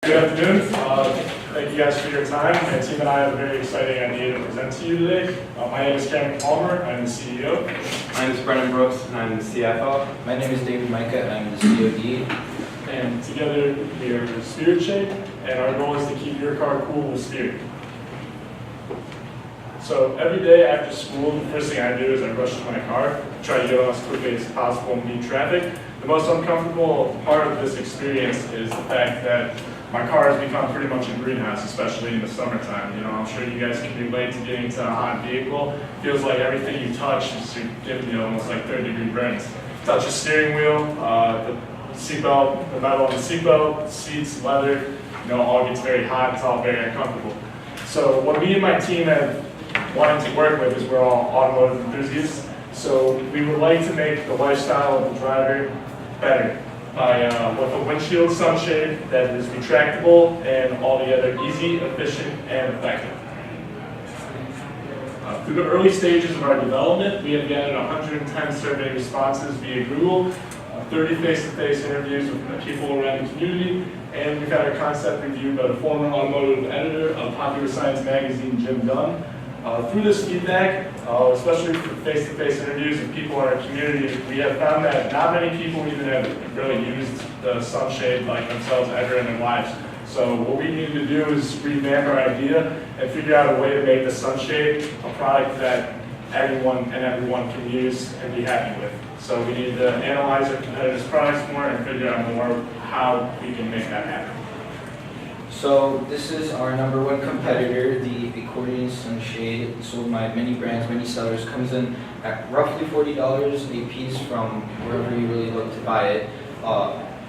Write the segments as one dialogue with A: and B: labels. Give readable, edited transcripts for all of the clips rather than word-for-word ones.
A: Good afternoon. Thank you guys for your time. My team and I have a very exciting idea to present to you today. My name is Cameron Palmer. I'm the CEO.
B: My name is Brennan Brooks, and I'm the CFO.
C: My name is David Micah, and I'm the COD.
A: And together we are Spirit Shake, and our goal is to keep your car cool with Spirit. So every day after school, the first thing I do is I rush to my car, try to get on as quickly as possible and beat traffic. The most uncomfortable part of this experience is the fact that my car has become pretty much a greenhouse, especially in the summertime. You know, I'm sure you guys can relate to getting to a hot vehicle. It feels like everything you touch is giving you almost like third-degree burns. Touch the steering wheel, the seatbelt, the metal on the seatbelt, seats, leather, you know, all gets very hot. It's all very uncomfortable. So what me and my team have wanted to work with is we're all automotive enthusiasts. So we would like to make the lifestyle of the driver better by with a windshield sunshade that is retractable and altogether easy, efficient, and effective. Through the early stages of our development, we have gathered 110 survey responses via Google, 30 face-to-face interviews with people around the community, and we've had our concept reviewed by the former automotive editor of Popular Science magazine, Jim Dunn. Through this feedback, especially for face-to-face interviews with people in our community, we have found that not many people even have really used the sunshade like themselves ever in their lives. So what we needed to do is revamp our idea and figure out a way to make the sunshade a product that everyone can use and be happy with. So we need to analyze our competitors' products more and figure out more how we can make that happen.
C: So this is our number one competitor, the accordion sunshade, sold by many brands, many sellers, comes in at roughly $40 a piece from wherever you really look to buy it.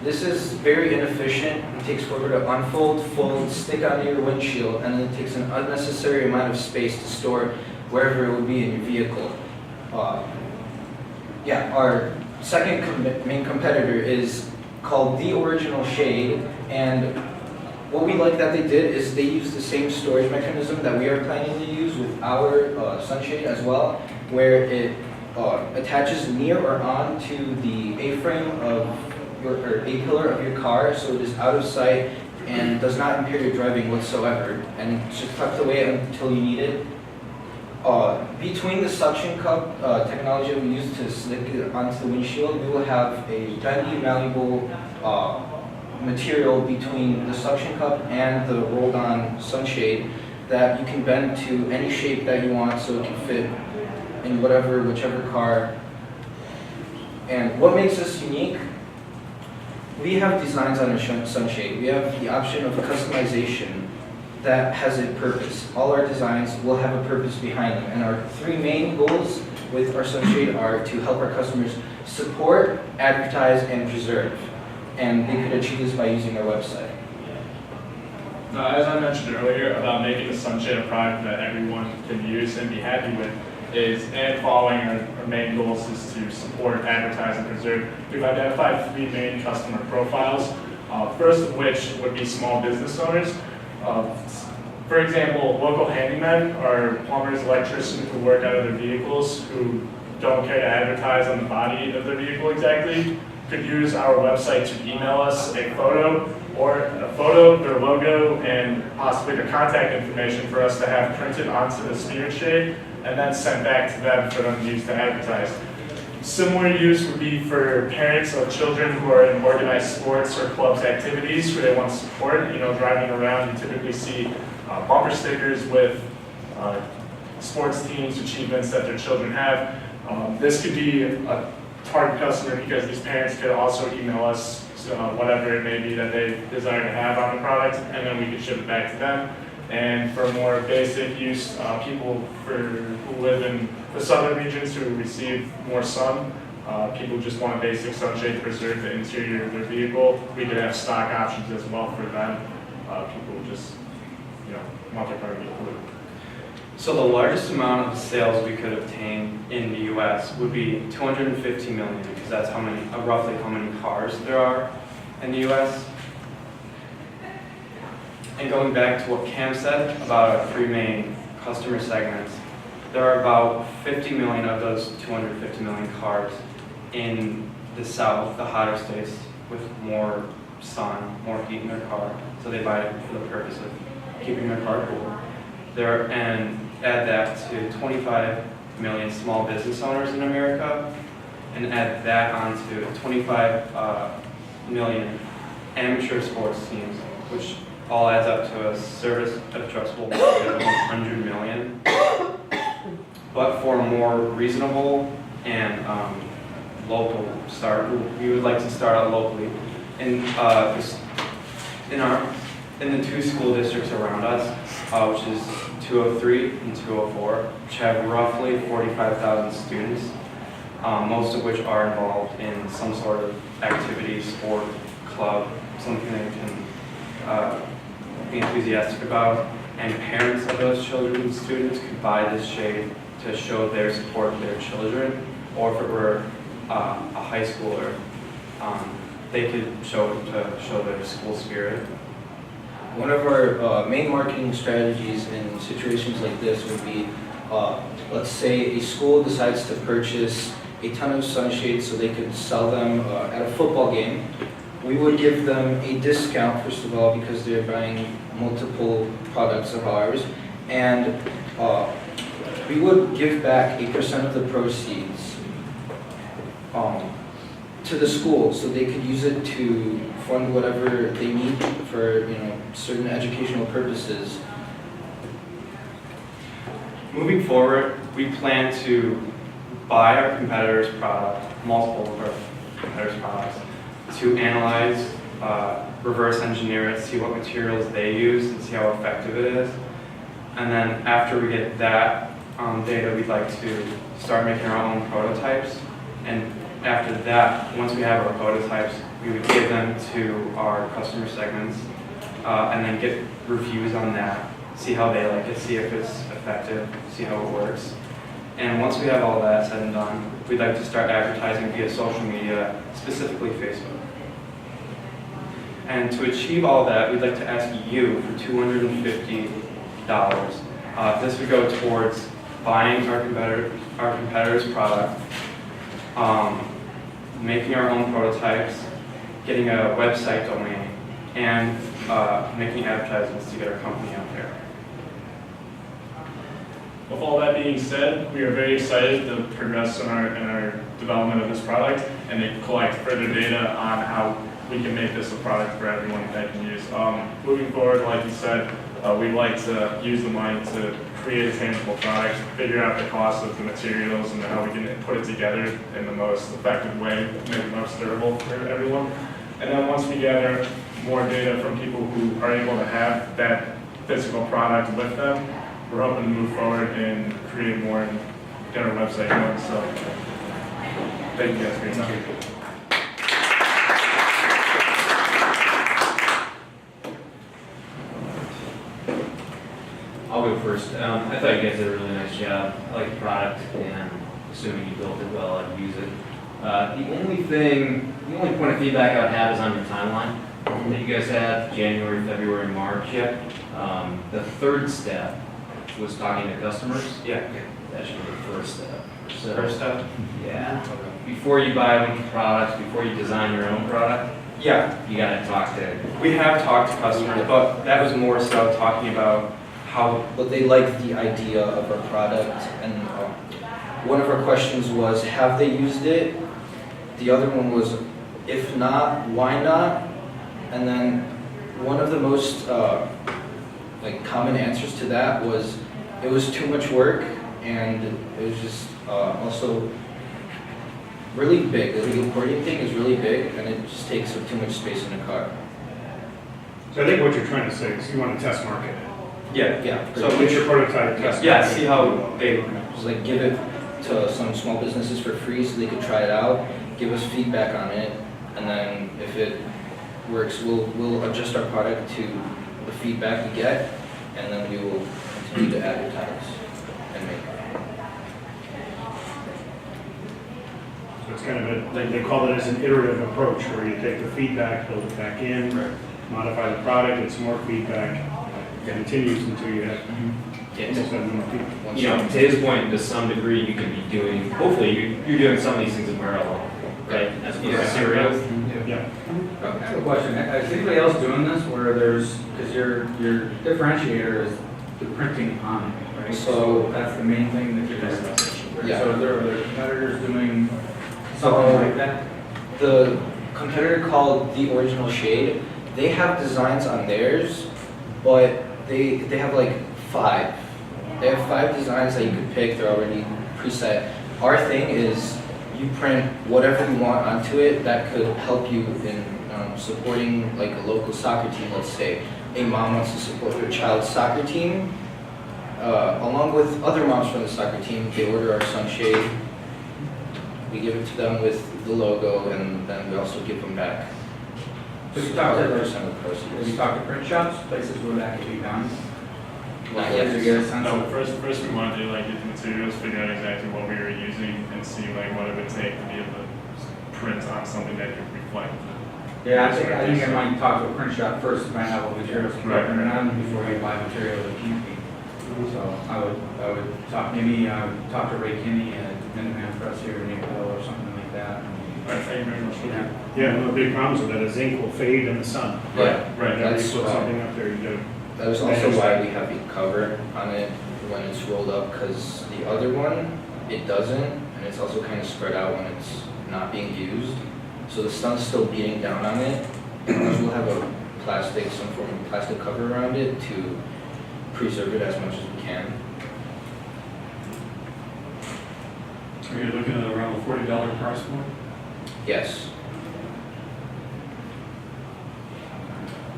C: This is very inefficient. It takes forever to unfold, fold, stick onto your windshield, and then it takes an unnecessary amount of space to store wherever it would be in your vehicle. Our second main competitor is called The Original Shade, and what we like that they did is they used the same storage mechanism that we are planning to use with our sunshade as well, where it attaches near or on to the A-frame of your, or A-pillar of your car, so it is out of sight and does not impair your driving whatsoever, and it's just tucked away until you need it. Between the suction cup technology that we use to slick it onto the windshield, we will have a bendy, malleable material between the suction cup and the rolled on sunshade that you can bend to any shape that you want so it can fit in whichever car. And what makes us unique? We have designs on our sunshade. We have the option of customization that has a purpose. All our designs will have a purpose behind them, and our three main goals with our sunshade are to help our customers support, advertise, and preserve. And they could achieve this by using our website.
A: As I mentioned earlier about making the sunshade a product that everyone can use and be happy with, and following our main goals is to support, advertise, and preserve. We've identified three main customer profiles, first of which would be small business owners. For example, local handymen or plumbers, electricians who work out of their vehicles who don't care to advertise on the body of their vehicle exactly could use our website to email us a photo, their logo, and possibly their contact information for us to have printed onto the Spirit Shade and then sent back to them for them to use to advertise. Similar use would be for parents of children who are in organized sports or clubs activities who they want to support. You know, driving around, you typically see bumper stickers with sports teams, achievements that their children have. This could be a target customer because these parents could also email us whatever it may be that they desire to have on the product, and then we could ship it back to them. And for more basic use, people who live in the southern regions who receive more sun, people just want a basic sunshade to preserve the interior of their vehicle. We could have stock options as well for them. People just, want their car to be cool.
B: So the largest amount of sales we could obtain in the U.S. would be 250 million, because that's roughly how many cars there are in the U.S. And going back to what Cam said about our three main customer segments, there are about 50 million of those 250 million cars in the South, the hotter states with more sun, more heat in their car, so they buy it for the purpose of keeping their car cool. And add that to 25 million small business owners in America, and add that onto 25 million amateur sports teams, which all adds up to a service addressable market of 100 million. But for a more reasonable and local start, we would like to start out locally in the two school districts around us, which is 203 and 204, which have roughly 45,000 students, most of which are involved in some sort of activity, sport, club, something they can be enthusiastic about. And parents of those children and students could buy this shade to show their support of their children, or if it were a high schooler, they could show their school spirit.
C: One of our main marketing strategies in situations like this would be, let's say a school decides to purchase a ton of sunshades so they could sell them at a football game. We would give them a discount, first of all, because they're buying multiple products of ours, and we would give back 8% of the proceeds to the school, so they could use it to fund whatever they need for, certain educational purposes.
B: Moving forward, we plan to buy our competitors' product, multiple of our competitors' products, to analyze, reverse engineer it, see what materials they use, and see how effective it is. And then after we get that data, we'd like to start making our own prototypes. And after that, once we have our prototypes, we would give them to our customer segments, and then get reviews on that, see how they like it, see if it's effective, see how it works. And once we have all that said and done, we'd like to start advertising via social media, specifically Facebook. And to achieve all that, we'd like to ask you for $250. This would go towards buying our competitor's product, making our own prototypes, getting a website domain, and making advertisements to get our company out there.
A: With all that being said, we are very excited to progress in our development of this product and to collect further data on how we can make this a product for everyone that can use. Moving forward, like you said, we'd like to use the money to create a tangible product, figure out the cost of the materials and how we can put it together in the most effective way, make it most durable for everyone. And then once we gather more data from people who are able to have that physical product with them, we're hoping to move forward and create more and get our website going. So thank you guys for your time.
D: I'll go first. I thought you guys did a really nice job. I like the product, and assuming you built it well, I'd use it. The only point of feedback I would have is on your timeline that you guys had, January, February, March.
B: Yep.
D: The third step was talking to customers.
B: Yeah.
D: That should be the first step. So,
B: First step?
D: yeah. Before you buy a bunch of products, before you design your own product,
B: Yeah.
D: you gotta talk to.
B: We have talked to customers, but that was more so talking about how.
C: But they like the idea of our product, and one of our questions was, have they used it? The other one was, if not, why not? And then one of the most common answers to that was, it was too much work, and it was just also really big. The importing thing is really big, and it just takes up too much space in a car.
E: So I think what you're trying to say is you want to test market it.
B: Yeah.
C: Yeah.
B: So
E: Get your prototype test.
B: Yeah, see how they.
C: Just give it to some small businesses for free so they could try it out, give us feedback on it, and then if it works, we'll adjust our product to the feedback we get, and then we will continue to advertise and make.
E: So it's kind of they call it as an iterative approach where you take the feedback, build it back in, modify the product, get some more feedback, continues until you have
D: Yeah,
E: almost have more people.
D: you know, to his point, to some degree, you could be doing, hopefully, you're doing some of these things in parallel, right? As opposed to serial.
E: Yeah.
F: I have a question. Is anybody else doing this where there's, because your differentiator is the printing on it, right?
C: So-
F: That's the main thing that you're
A: That's
F: doing.
A: message.
C: Yeah.
F: So are there competitors doing something like that?
C: The competitor called The Original Shade, they have designs on theirs, but they have like 5. They have 5 designs that you could pick, they're already preset. Our thing is you print whatever you want onto it that could help you in supporting like a local soccer team, let's say. A mom wants to support her child's soccer team, along with other moms from the soccer team, they order our sunshade. We give it to them with the logo, and then we also give them back.
F: So you talked to
C: 100% of the
F: Have you
C: proceeds.
F: talked to print shops, places where that can be done?
C: Not
F: To
C: yet.
F: get a sense
A: No,
F: of,
A: first we wanted to like get the materials, figure out exactly what we were using, and see like what it would take to be able to print on something that could reflect.
F: yeah, I think I might talk to a print shop first to find out what materials can be
A: Right.
F: printed on before you buy material that can't be. So I would talk, maybe talk to Ray Kinney at Minuteman Press here in Naples or something like that.
A: All right, thank you very much.
F: Yeah.
E: Yeah, one of the big problems with that is ink will fade in the sun.
C: Yeah,
A: Right,
E: Whenever you
C: that's,
E: put something up there, you gotta,
C: that was also why we have a cover on it when it's rolled up, because the other one, it doesn't, and it's also kind of spread out when it's not being used. So the sun's still beating down on it, and we'll have a plastic, some form of plastic cover around it to preserve it as much as we can.
G: Are you looking at around the $40 price point?
C: Yes.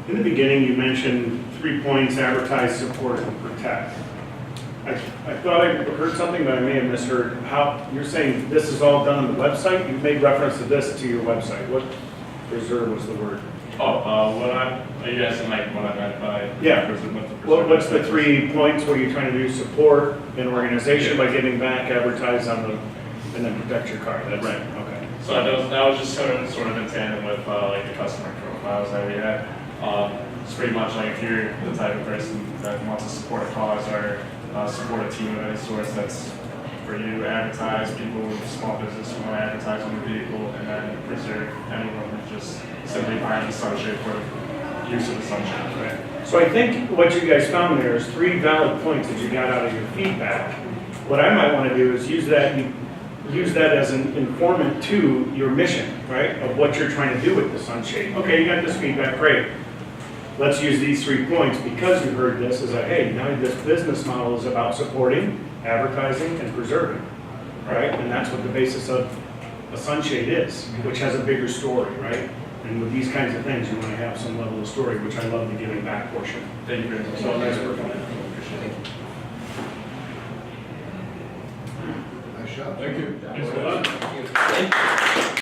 E: in the beginning, you mentioned 3 points: advertise, support, and protect. I thought I heard something, but I may have misheard. How, you're saying this is all done on the website? You made reference to this to your website. What reserve was the word?
A: Are you asking like what I meant by?
E: Yeah. What's the
A: percentage?
E: 3 points where you're trying to do support an organization by giving back, advertise on them, and then protect your card? That's
A: Right.
E: Okay.
A: So that was just sort of in tandem with like the customer profiles that we had. It's pretty much like if you're the type of person that wants to support a cause or support a team of any sort, that's for you. Advertise, people with small business who want to advertise on the vehicle, and then preserve anyone who's just simply buying the sunshade for the use of the sunshade. Right?
E: So I think what you guys found there is 3 valid points that you got out of your feedback. What I might want to do is use that as an informant to your mission, right? Of what you're trying to do with the sunshade. Okay, you got this feedback, great. Let's use these 3 points because you heard this as a, hey, now this business model is about supporting, advertising, and preserving, right? And that's what the basis of a sunshade is, which has a bigger story, right? And with these kinds of things, you want to have some level of story, which I love the giving back portion.
A: Thank you very much.
E: So nice work on it.
A: Appreciate it.
G: Thank you.
E: Good luck.